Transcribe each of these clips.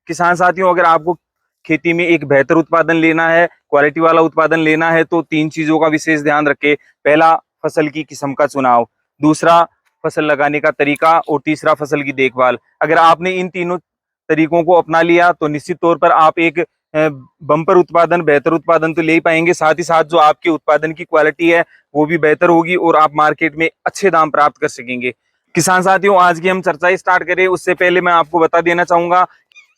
किसान साथियों, अगर आपको खेती में एक बेहतर उत्पादन लेना है, क्वालिटी वाला उत्पादन लेना है, तो 3 चीजों का विशेष ध्यान रखें। पहला, फसल की किस्म का चुनाव। दूसरा, फसल लगाने का तरीका। और तीसरा, फसल की देखभाल। अगर आपने इन तीनों तरीकों को अपना लिया तो निश्चित तौर पर आप एक बम्पर उत्पादन, बेहतर उत्पादन तो ले ही पाएंगे। साथ ही साथ जो आपके उत्पादन की क्वालिटी है वो भी बेहतर होगी और आप मार्केट में अच्छे दाम प्राप्त कर सकेंगे। किसान साथियों, आज की हम चर्चा स्टार्ट करें उससे पहले मैं आपको बता देना चाहूंगा,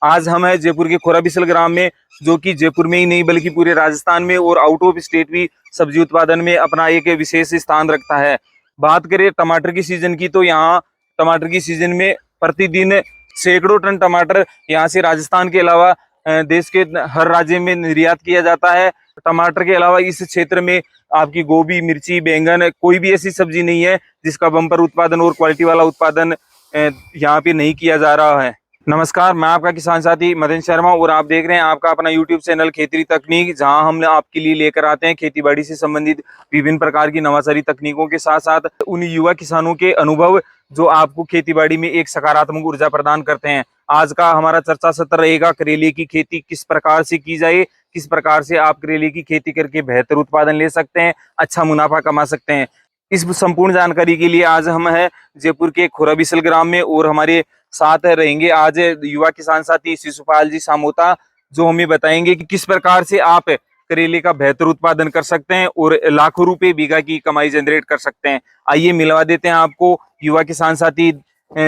आज हम है जयपुर के खोराबिसल ग्राम में, जो कि जयपुर में ही नहीं बल्कि पूरे राजस्थान में और आउट ऑफ स्टेट भी सब्जी उत्पादन में अपना एक विशेष स्थान रखता है। बात करें टमाटर की सीजन की, तो यहाँ टमाटर की सीजन में प्रतिदिन सैकड़ों टन टमाटर यहाँ से राजस्थान के अलावा देश के हर राज्य में निर्यात किया जाता है। टमाटर के अलावा इस क्षेत्र में आपकी गोभी, मिर्ची, बैंगन, कोई भी ऐसी सब्जी नहीं है जिसका बम्पर उत्पादन और क्वालिटी वाला उत्पादन यहाँ पे नहीं किया जा रहा है। नमस्कार, मैं आपका किसान साथी मदन शर्मा और आप देख रहे हैं आपका अपना यूट्यूब चैनल खेती तकनीक, जहां हम आपके लिए लेकर आते हैं खेती बाड़ी से संबंधित विभिन्न प्रकार की नवाचारी तकनीकों के साथ साथ उन युवा किसानों के अनुभव जो आपको खेती बाड़ी में एक सकारात्मक ऊर्जा प्रदान करते हैं। आज का हमारा चर्चा सत्र रहेगा करेले की खेती किस प्रकार से की जाए, किस प्रकार से आप करेले की खेती करके बेहतर उत्पादन ले सकते हैं, अच्छा मुनाफा कमा सकते हैं। इस संपूर्ण जानकारी के लिए आज हम है जयपुर के खोराबिसल ग्राम में और हमारे साथ रहेंगे आज युवा किसान साथी शिशुपाल जी सामोता, जो हमें बताएंगे कि किस प्रकार से आप करेले का बेहतर उत्पादन कर सकते हैं और लाखों रुपए बीघा की कमाई जनरेट कर सकते हैं। आइए मिलवा देते हैं आपको युवा किसान साथी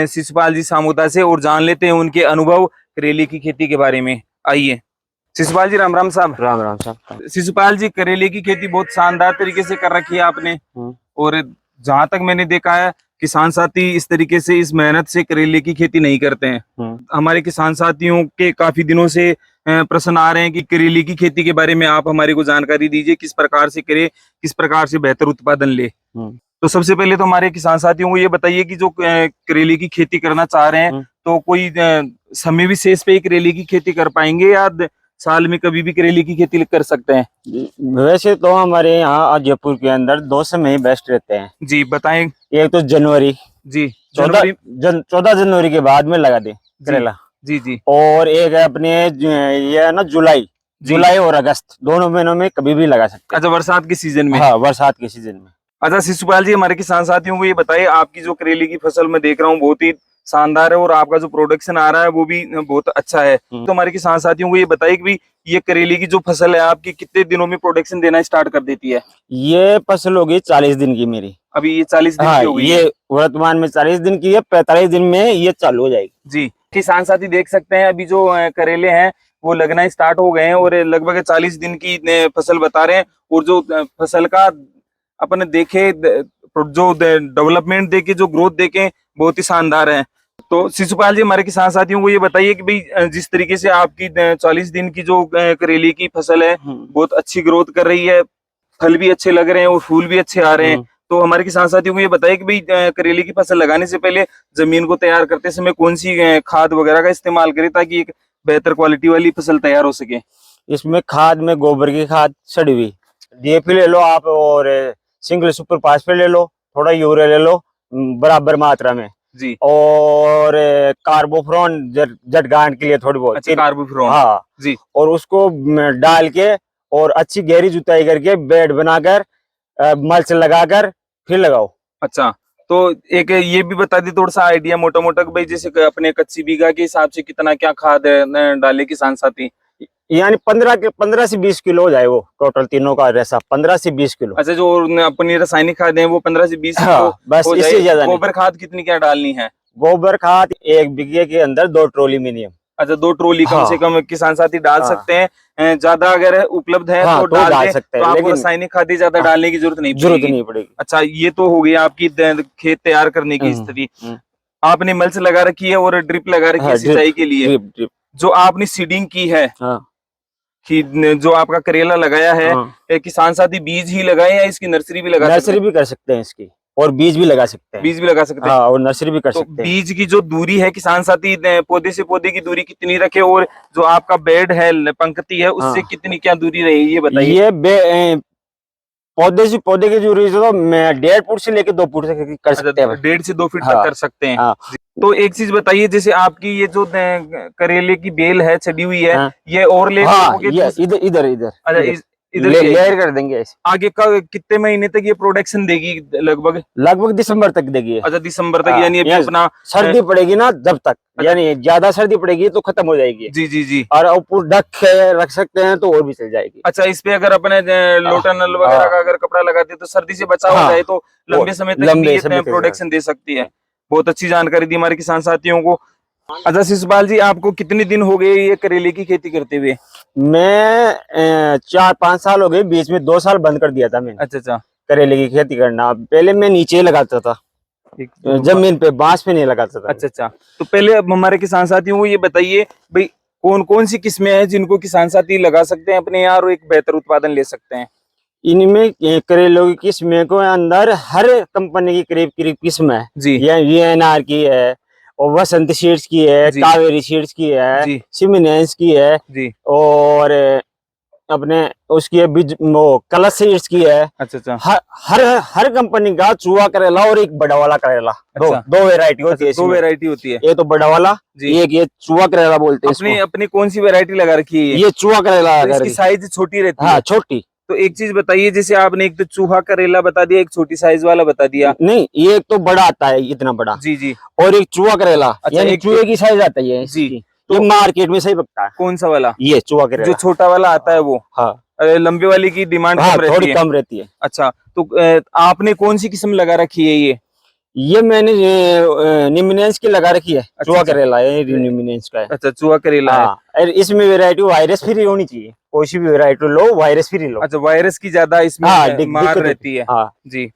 शिशुपाल जी सामोता से और जान लेते हैं उनके अनुभव करेले की खेती के बारे में। आइए शिशुपाल जी, राम राम साहब। राम राम साहब। शिशुपाल जी, करेले की खेती बहुत शानदार तरीके से कर रखी है आपने, और जहां तक मैंने देखा है किसान साथी इस तरीके से इस मेहनत से करेले की खेती नहीं करते हैं। हमारे किसान साथियों के काफी दिनों से प्रश्न आ रहे हैं कि करेले की खेती के बारे में आप हमारे को जानकारी दीजिए, किस प्रकार से करे, किस प्रकार से बेहतर उत्पादन ले। तो सबसे पहले तो हमारे किसान साथियों को ये बताइए कि जो करेले की खेती करना चाह रहे हैं तो कोई समय विशेष पे करेले की खेती कर पाएंगे या साल में कभी भी करेले की खेती कर सकते हैं? वैसे तो हमारे यहाँ जयपुर के अंदर 2 समय बेस्ट रहते हैं। जी बताएं। एक तो जनवरी, जी 14 जनवरी के बाद में लगा दे करेला। जी जी। और एक है अपने ये है ना जुलाई और अगस्त, दोनों महीनों में कभी भी लगा सकते हैं। अच्छा, बरसात के सीजन में? हाँ, बरसात के सीजन में। अच्छा शिशुपाल जी, हमारे किसान साथियों को ये बताइए, आपकी जो करेले की फसल मैं देख रहा हूँ बहुत ही शानदार है और आपका जो प्रोडक्शन आ रहा है वो भी बहुत अच्छा है। तो हमारे किसान साथियों को ये बताइए कि भाई ये करेले की जो फसल है आपकी कितने दिनों में प्रोडक्शन देना स्टार्ट कर देती है? ये फसल होगी 40 दिन की मेरी। अभी ये 40 दिन हाँ, की हो गई ये वर्तमान में 40 दिन की है, 45 दिन में ये चालू हो जाएगी। जी किसान साथी देख सकते हैं अभी जो करेले हैं वो लगना स्टार्ट हो गए हैं और लगभग 40 दिन की फसल बता रहे हैं। और जो फसल का अपन देखे, जो डेवलपमेंट देखे, जो ग्रोथ देखे, बहुत ही शानदार है। तो शिशुपाल जी, हमारे किसान साथियों को ये बताइए कि भाई जिस तरीके से आपकी 40 दिन की जो करेले की फसल है बहुत अच्छी ग्रोथ कर रही है, फल भी अच्छे लग रहे हैं और फूल भी अच्छे आ रहे हैं, तो हमारे किसान साथियों को ये बताइए कि भाई करेले की फसल लगाने से पहले जमीन को तैयार करते समय कौन सी खाद वगैरह का इस्तेमाल करें ताकि एक बेहतर क्वालिटी वाली फसल तैयार हो सके? इसमें खाद में गोबर की खाद, सड़ी हुई डीएपी ले लो आप, और सिंगल सुपर फास्फेट ले लो, थोड़ा यूरिया ले लो बराबर मात्रा में जी। और कार्बोफ्रॉन जट गांठ के लिए थोड़ी बहुत। अच्छा, कार्बोफ्रॉन। हाँ जी। और उसको डाल के और अच्छी गहरी जुताई करके बेड बनाकर मल्च लगाकर फिर लगाओ। अच्छा, तो एक ये भी बता दी थोड़ा सा आइडिया मोटा मोटा भाई, जैसे अपने कच्ची बीघा के हिसाब से कितना क्या खाद डाले किसान साथी? यानी 15 से 20 किलो हो जाए वो टोटल तीनों का रेसा, 15 से 20 किलो। अच्छा, जो अपनी रासायनिक खाद है वो 15 से 20 हाँ, किलो बस हो इससे ज्यादा नहीं। गोबर खाद कितनी क्या डालनी है? गोबर खाद 1 बीघे के अंदर 2 ट्रॉली मिनिमम। अच्छा, 2 ट्रॉली कम से कम किसान साथी डाल सकते हैं। ज्यादा अगर उपलब्ध है तो डाल सकते हैं, तो आपको रासायनिक खाद ज्यादा डालने की जरूरत नहीं पड़ेगी। अच्छा, ये तो हो गई आपकी खेत तैयार करने की स्थिति। आपने मल्च लगा रखी है और ड्रिप लगा रखी है सिंचाई के लिए। जो आपने सीडिंग की है कि जो आपका करेला लगाया है, किसान साथी बीज ही लगाए या इसकी नर्सरी भी नर्सरी भी कर सकते हैं इसकी, और बीज भी लगा सकते हैं। बीज भी लगा सकते हैं। हाँ, और नर्सरी भी कर सकते हैं। बीज की जो दूरी है किसान साथी, पौधे से पौधे की दूरी कितनी रखे और जो आपका बेड है, पंक्ति है, उससे कितनी क्या दूरी रहेगी ये बताइए। ये पौधे की जरूरत है तो मैं 1.5 फुट से लेके 2 फुट तक कर सकते हैं। 1.5 से 2 फीट तक हाँ, कर सकते हैं। हाँ, तो एक चीज बताइए, जैसे आपकी ये जो करेले की बेल है चढ़ी हुई है, हाँ, ये और लेट हाँ, होगे ये इधर इधर इधर अच्छा इधर इधर ले, की लेयर कर देंगे ऐसे। आगे का कितने महीने तक ये प्रोडक्शन देगी लगभग? लगभग दिसंबर तक देगी। अच्छा दिसंबर तक, हाँ, यानी अभी यहाँ अपना सर्दी पड़ेगी ना जब तक, अच्छा। यानी ज्यादा सर्दी पड़ेगी तो खत्म हो जाएगी। जी जी जी। और ऊपर ढक के रख सकते हैं तो और भी चल जाएगी। अच्छा, इस पे अगर अपने लोटा नल वगैरह का अगर कपड़ा लगाते तो सर्दी से बचाव हो हाँ, जाए तो लंबे समय तक भी लंबे ये समय तक प्रोडक्शन दे सकती है। बहुत अच्छी जानकारी दी हमारे किसान साथियों को। अच्छा शिशुपाल जी, आपको कितने दिन हो गए ये करेले की खेती करते हुए? मैं 4-5 साल हो गए, बीच में 2 साल बंद कर दिया था मैंने अच्छा अच्छा। करेले की खेती करना। पहले मैं नीचे लगाता था, जमीन पे, बांस पे नहीं लगाता था। अच्छा अच्छा। तो पहले अब हमारे किसान साथियों को ये बताइए भाई, कौन कौन सी किस्में हैं जिनको किसान साथी लगा सकते हैं अपने यहाँ और एक बेहतर उत्पादन ले सकते हैं? इनमें करेलों की किस्में को अंदर हर कंपनी की करीब करीब किस्म है। जी ये वीएनआर की है, और वसंत सीड्स की है, जी कावेरी सीड्स की है, जी सिमिनेंस की है, जी। और अपने उसकी है वो कलश सीड्स की है। अच्छा अच्छा। हर हर हर कंपनी का चूहा करेला और एक बड़ा वाला करेला, अच्छा। दो वैरायटी होती है अच्छा, दो इसमें। वैरायटी होती है। ये तो बड़ा वाला, जी। एक ये चूहा करेला बोलते हैं अपनी इसको। अपनी कौन सी वैरायटी लगा रखी है ये चूहा करेला तो इसकी है। साइज छोटी रहती हाँ, है? छोटी। तो एक चीज बताइए, जैसे आपने एक तो चूहा करेला बता दिया, एक छोटी साइज वाला बता दिया। नहीं, ये एक तो बड़ा आता है इतना बड़ा, जी जी। और एक चूहा करेला, अच्छा, यानी एक चूहे की साइज आता है ये जी। इसकी। तो ये मार्केट में सही बिकता है। कौन सा वाला? ये चूहा जो करेला। छोटा वाला आता है वो? हाँ, लंबे वाली की डिमांड हाँ, कम रहती थोड़ी है। कम रहती है। अच्छा, तो आपने कौन सी किस्म लगा रखी है ये? ये मैंने निमिनेंस की लगा रखी है। चूहा अच्छा। करेला ये निमिनेंस का है। अच्छा, चूहा करेला है। हाँ, और इसमें वैरायटी वायरस फ्री होनी चाहिए, कोई सी भी वैरायटी लो वायरस फ्री लो। अच्छा, वायरस की ज्यादा इसमें हाँ, मार दिक्कत रहती है। हाँ। जी।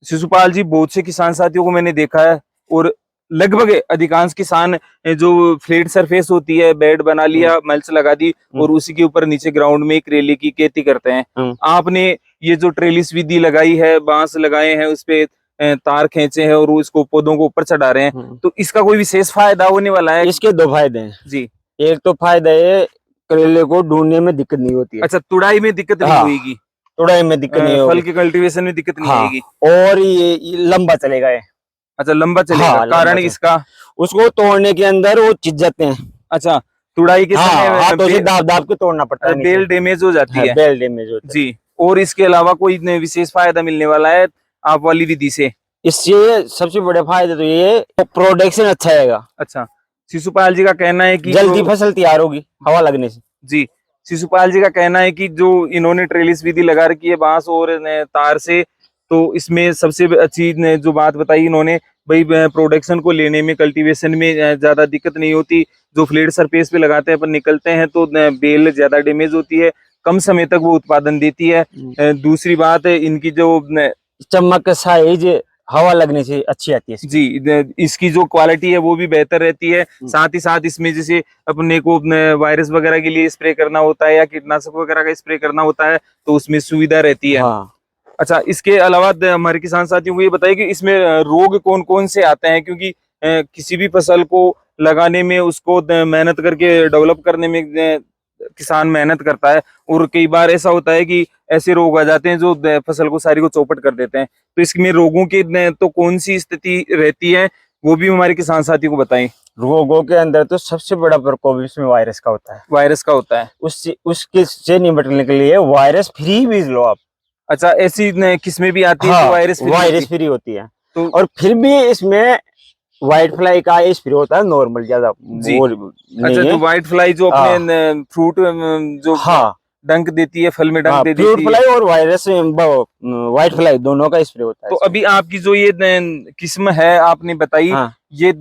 शिशुपाल जी, बहुत से किसान साथियों को मैंने देखा है, और लगभग अधिकांश किसान जो फ्लैट सरफेस होती है, बेड बना लिया, मल्च लगा दी और उसी के ऊपर नीचे ग्राउंड में करेले की खेती करते हैं। आपने ये जो ट्रेलिस विधि लगाई है, बांस लगाए हैं, उस पे तार खींचे हैं और उसको पौधों को ऊपर चढ़ा रहे हैं, तो इसका कोई विशेष फायदा होने वाला है? इसके 2 फायदे हैं जी। एक तो फायदा ये, करेले को ढूंढने में दिक्कत नहीं होती है। अच्छा, तुड़ाई में दिक्कत नहीं हाँ, होगी? तुड़ाई में दिक्कत नहीं होगी। फल के कल्टीवेशन में दिक्कत नहीं हाँ, आएगी? और ये लंबा चलेगा ये। अच्छा, लंबा चलेगा। हाँ, कारण इसका? उसको तोड़ने के अंदर वो चिज जाते हैं। अच्छा, तुड़ाई के हाँ, समय हाथों से दाब दाब के तोड़ना पड़ता है। बेल डैमेज हो जाती है। बेल डैमेज होता है। जी। और इसके अलावा कोई विशेष फायदा मिलने वाला है आप वाली विधि से? इससे सबसे बड़ा फायदा तो ये प्रोडक्शन अच्छा आएगा। अच्छा, शिशुपाल जी का कहना है कि जल्दी फसल तैयार होगी हवा लगने से। जी। शिशुपाल जी का कहना है कि जो इन्होंने ट्रेलिस विधि लगा रखी है बांस और तार से, तो इसमें सबसे अच्छी जो बात बताई इन्होंने, भाई प्रोडक्शन को लेने में, कल्टीवेशन में ज्यादा दिक्कत नहीं होती। जो फ्लैट सरफेस पे लगाते हैं अपन निकलते हैं तो बेल ज्यादा डैमेज होती है, कम समय तक वो उत्पादन देती है। दूसरी बात है इनकी जो चमक, साइज, हवा लगने से अच्छी आती है जी, इसकी जो क्वालिटी है वो भी बेहतर रहती है। साथ ही साथ इसमें जैसे अपने को वायरस वगैरह के लिए स्प्रे करना होता है या कीटनाशक वगैरह का स्प्रे करना होता है तो उसमें सुविधा रहती है। हाँ। अच्छा, इसके अलावा हमारे किसान साथियों को ये बताइए कि इसमें रोग कौन कौन से आते हैं, क्योंकि किसी भी फसल को लगाने में, उसको मेहनत करके डेवलप करने में किसान मेहनत करता है, और कई बार ऐसा होता है कि ऐसे रोग आ जाते हैं जो फसल को सारी को चौपट कर देते हैं। तो इसमें रोगों की तो कौन सी स्थिति रहती है, वो भी हमारे किसान साथियों को बताएं। रोगों के अंदर तो सबसे बड़ा प्रकोप इसमें वायरस का होता है। वायरस का होता है? उसके से निपटने के लिए वायरस फ्री बीज लो आप। अच्छा, ऐसी किस्में भी आती है हाँ, तो वायरस फ्री होती है। तो और फिर भी इसमें व्हाइट फ्लाई का स्प्रे होता है, नॉर्मल ज्यादा जी। वो अच्छा, नहीं जो है। व्हाइट फ्लाई जो अपने फ्रूट जो हाँ, डंक देती है, फल में डंक दे फ्रूट देती है। फ्लाई और वायरस व्हाइट फ्लाई दोनों का स्प्रे होता है। तो अभी आपकी जो ये किस्म है आपने बताई, हाँ, ये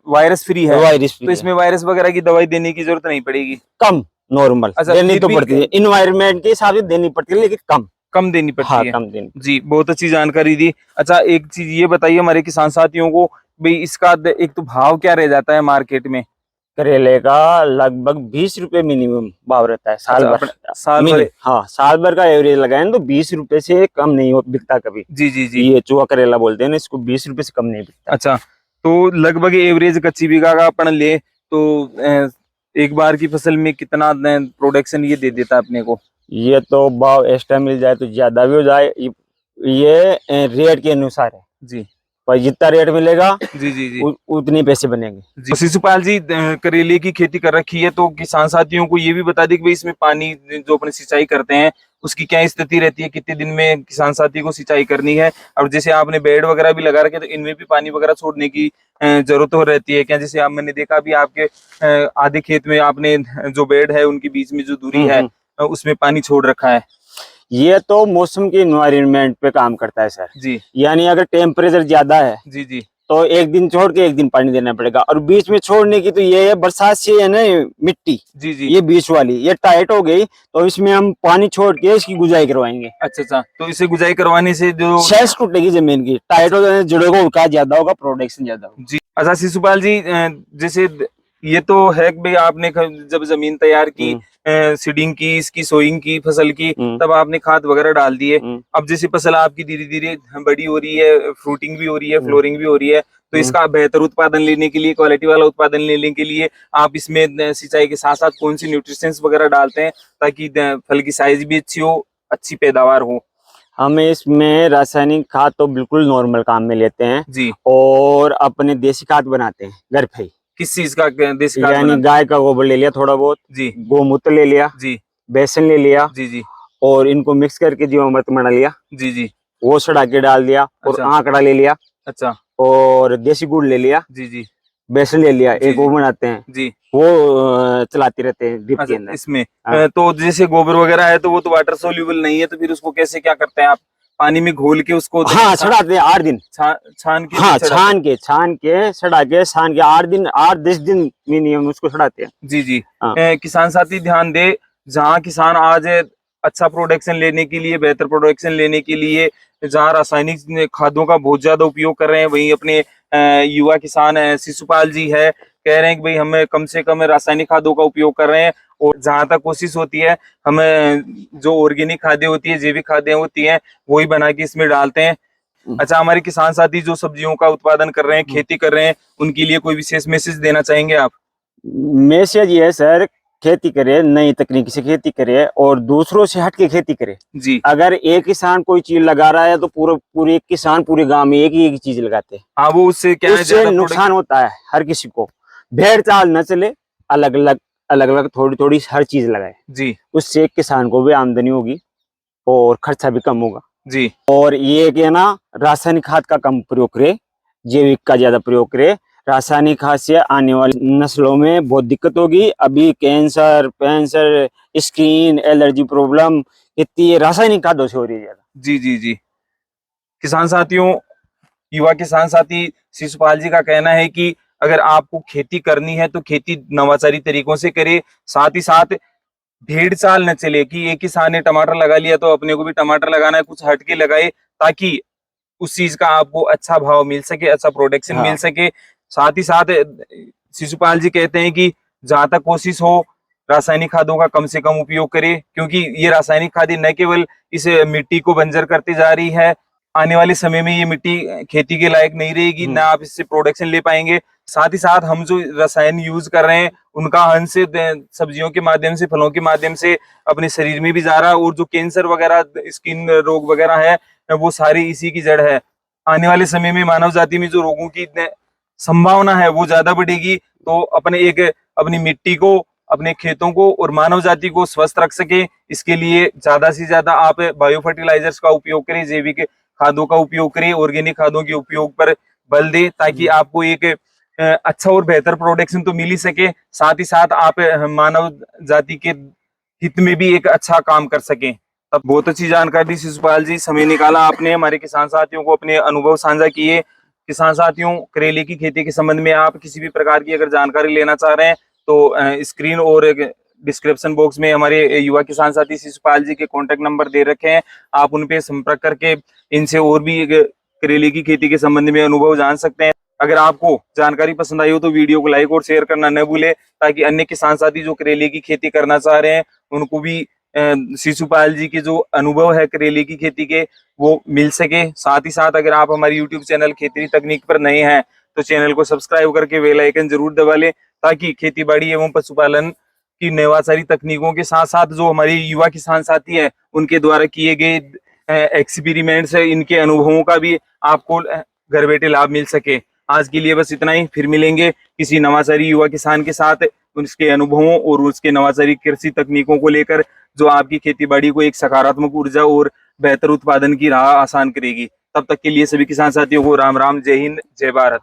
वायरस फ्री है, वायरस तो फ्री इसमें वायरस वगैरह की दवाई देने की जरूरत नहीं पड़ेगी? कम, नॉर्मल अच्छा, देनी फिर तो भी पड़ती है, इन्वायरमेंट के हिसाब से देनी पड़ती है, लेकिन कम कम देनी पड़ती हाँ, है? कम देनी। जी, बहुत अच्छी जानकारी दी। अच्छा, एक चीज ये बताइए हमारे किसान साथियों को, भाई इसका एक तो भाव क्या रह जाता है मार्केट में? करेले का लगभग 20 रुपए मिनिमम भाव रहता है साल अच्छा, भर। साल भर? हाँ, साल भर का एवरेज लगाए तो 20 रुपए से कम नहीं हो बिकता कभी। जी जी जी। ये चूहा करेला बोलते हैं ना इसको, 20 रुपए से कम नहीं बिकता। अच्छा, तो लगभग एवरेज कच्ची बीघा का अपन ले तो एक बार की फसल में कितना प्रोडक्शन ये दे देता है अपने को? ये तो भाव एक्स्ट्रा मिल जाए तो ज्यादा भी हो जाए, ये रेट के अनुसार है जी पर जितना रेट मिलेगा जी जी जी उतने पैसे बनेंगे। जी। शिशुपाल जी, करेले की खेती कर रखी है तो किसान साथियों को ये भी बता दी कि भाई इसमें पानी जो अपने सिंचाई करते हैं उसकी क्या स्थिति रहती है, कितने दिन में किसान साथी को सिंचाई करनी है। और जैसे आपने बेड वगैरह भी लगा रखे तो इनमें भी पानी वगैरह छोड़ने की जरूरत हो रहती है क्या? जैसे आप मैंने देखा भी आपके आधे खेत में आपने जो बेड है उनके बीच में जो दूरी है उसमें पानी छोड़ रखा है। ये तो मौसम के इन्वायरमेंट पे काम करता है सर जी यानी अगर टेम्परेचर ज्यादा है जी जी तो एक दिन छोड़ के एक दिन पानी देना पड़ेगा। और बीच में छोड़ने की तो ये है बरसात से है ना मिट्टी जी जी। ये बीच वाली ये टाइट हो गई तो इसमें हम पानी छोड़ के इसकी गुजाई करवाएंगे। अच्छा अच्छा, तो इसे गुजाई करवाने से जो शेष टूटेगी जमीन की, टाइट हो जाने जड़ों का उनका ज्यादा होगा, प्रोडक्शन ज्यादा होगा। जी। अच्छा शिशुपाल जी, जैसे ये तो है कि भाई आपने जब जमीन तैयार की, सीडिंग की, इसकी सोइंग की फसल की, तब आपने खाद वगैरह डाल दिए। अब जैसे फसल आपकी धीरे धीरे बड़ी हो रही है, फ्रूटिंग भी हो रही है, फ्लोरिंग भी हो रही है, तो इसका बेहतर उत्पादन लेने के लिए, क्वालिटी वाला उत्पादन लेने के लिए आप इसमें सिंचाई के साथ साथ कौन सी न्यूट्रिशंस वगैरह डालते हैं ताकि फल की साइज भी अच्छी हो, अच्छी पैदावार हो? हम इसमें रासायनिक खाद तो बिल्कुल नॉर्मल काम में लेते हैं जी। और अपने देसी खाद बनाते हैं घर पे ही। किस चीज का देसी खाद यानी बनाते गाय का गोबर ले लिया थोड़ा बहुत, जी गोमूत्र ले लिया, जी बेसन ले लिया जी जी और इनको मिक्स करके जीवामृत बना लिया, जी जी। वो सड़ा के डाल दिया। और अच्छा आंकड़ा ले लिया अच्छा। और देसी गुड़ ले लिया, जी जी बेसन ले लिया, जी एक वो बनाते हैं, जी। वो चलाते रहते हैं ड्रिप के अच्छा अंदर। इसमें हाँ। तो जैसे गोबर वगैरह है तो वो तो वाटर सोल्यूबल नहीं है, तो फिर उसको कैसे क्या करते हैं आप? पानी में घोल के उसको हाँ छड़ाते हैं 8 दिन। छान के हाँ फिर छान के सड़ा के छान के 8-10 दिन मिनिमम उसको छड़ाते हैं। जी जी। हाँ। किसान साथी ध्यान दे, जहाँ किसान आज अच्छा प्रोडक्शन लेने के लिए, बेहतर प्रोडक्शन लेने के लिए जहाँ रासायनिक खादों का बहुत ज्यादा उपयोग कर रहे हैं, वहीं अपने युवा किसान शिशुपाल जी है कह रहे हैं कि भाई हमें कम से कम रासायनिक खादों का उपयोग कर रहे हैं। और जहां तक कोशिश होती है हमें जो ऑर्गेनिक खादें होती है, जैविक खादें होती हैं, वही बना के इसमें डालते हैं। अच्छा, हमारे किसान साथी जो सब्जियों का उत्पादन कर रहे हैं, खेती कर रहे हैं, उनके लिए कोई विशेष मैसेज देना चाहेंगे आप? मैसेज ये है सर, खेती करे, नई तकनीक से खेती करे और दूसरों से हट के खेती करे। जी अगर एक किसान कोई चीज लगा रहा है तो पूरे एक किसान पूरे गांव में एक ही चीज लगाते हैं। हाँ, वो उससे क्या है, उससे ज्यादा नुकसान होता है हर किसी को। भेड़ चाल न चले, अलग अलग थोड़ी थोड़ी हर चीज लगाए, जी उससे एक किसान को भी आमदनी होगी और खर्चा भी कम होगा। जी और ये कि ना रासायनिक खाद का कम प्रयोग करे, जैविक का ज्यादा प्रयोग करे। रासायनिक खाद से आने वाली नस्लों में बहुत दिक्कत होगी। अभी कैंसर स्किन एलर्जी प्रॉब्लम इतनी रासायनिक खादों से हो रही है ज्यादा। जी जी जी। किसान साथियों, युवा किसान साथी शिशुपाल जी का कहना है कि अगर आपको खेती करनी है तो खेती नवाचारी तरीकों से करे, साथ ही साथ भीड़ चाल न चले कि एक किसान ने टमाटर लगा लिया तो अपने को भी टमाटर लगाना है, कुछ हटके लगाए ताकि उस चीज का आपको अच्छा भाव मिल सके, अच्छा प्रोडक्शन मिल हाँ। सके। साथ ही साथ शिशुपाल जी कहते हैं कि जहां तक कोशिश हो रासायनिक खादों का कम से कम उपयोग करें, क्योंकि ये रासायनिक खादें न केवल इस मिट्टी को बंजर करती जा रही है, आने वाले समय में ये मिट्टी खेती के लायक नहीं रहेगी, ना आप इससे प्रोडक्शन ले पाएंगे। साथ ही साथ हम जो रसायन यूज कर रहे हैं उनका अंश सब्जियों के माध्यम से, फलों के माध्यम से अपने शरीर में भी जा रहा है, और जो कैंसर वगैरह, स्किन रोग वगैरह है, वो सारी इसी की जड़ है। आने वाले समय में मानव जाति में जो रोगों की संभावना है वो ज्यादा बढ़ेगी। तो अपनी मिट्टी को, अपने खेतों को और मानव जाति को स्वस्थ रख सके, इसके लिए ज्यादा से ज्यादा आप बायो फर्टिलाइजर्स का उपयोग करें, जैविक खादों का उपयोग करें, ऑर्गेनिक खादों के उपयोग पर बल दें, ताकि आपको एक अच्छा और बेहतर प्रोडक्शन तो मिल ही सके, साथ ही साथ आप मानव जाति के हित में भी एक अच्छा काम कर सकें। अब बहुत अच्छी जानकारी दी शिशुपाल जी, समय निकाला आपने, हमारे किसान साथियों को अपने अनुभव साझा किए। किसान साथियों, करेले की खेती के संबंध में आप किसी भी प्रकार की अगर जानकारी लेना चाह रहे हैं तो स्क्रीन और डिस्क्रिप्शन बॉक्स में हमारे युवा किसान साथी शिशुपाल जी के कॉन्टेक्ट नंबर दे रखे हैं, आप उन पे संपर्क करके इनसे और भी करेले की खेती के संबंध में अनुभव जान सकते हैं। अगर आपको जानकारी पसंद आई हो तो वीडियो को लाइक और शेयर करना न भूले, ताकि अन्य किसान साथी जो करेले की खेती करना चाह रहे हैं उनको भी शिशुपाल जी के जो अनुभव है करेले की खेती के वो मिल सके। साथ ही साथ अगर आप हमारे यूट्यूब चैनल खेती तकनीक पर नए हैं तो चैनल को सब्सक्राइब करके बेल आइकन जरूर दबा लें, ताकि खेती बाड़ी एवं पशुपालन कि नवाचारी तकनीकों के साथ साथ जो हमारे युवा किसान साथी हैं उनके द्वारा किए गए एक्सपेरिमेंट्स है, इनके अनुभवों का भी आपको घर बैठे लाभ मिल सके। आज के लिए बस इतना ही, फिर मिलेंगे किसी नवाचारी युवा किसान के साथ, उसके अनुभवों और उसके नवाचारी कृषि तकनीकों को लेकर, जो आपकी खेती बाड़ी को एक सकारात्मक ऊर्जा और बेहतर उत्पादन की राह आसान करेगी। तब तक के लिए सभी किसान साथियों को राम राम, जय हिंद, जय भारत।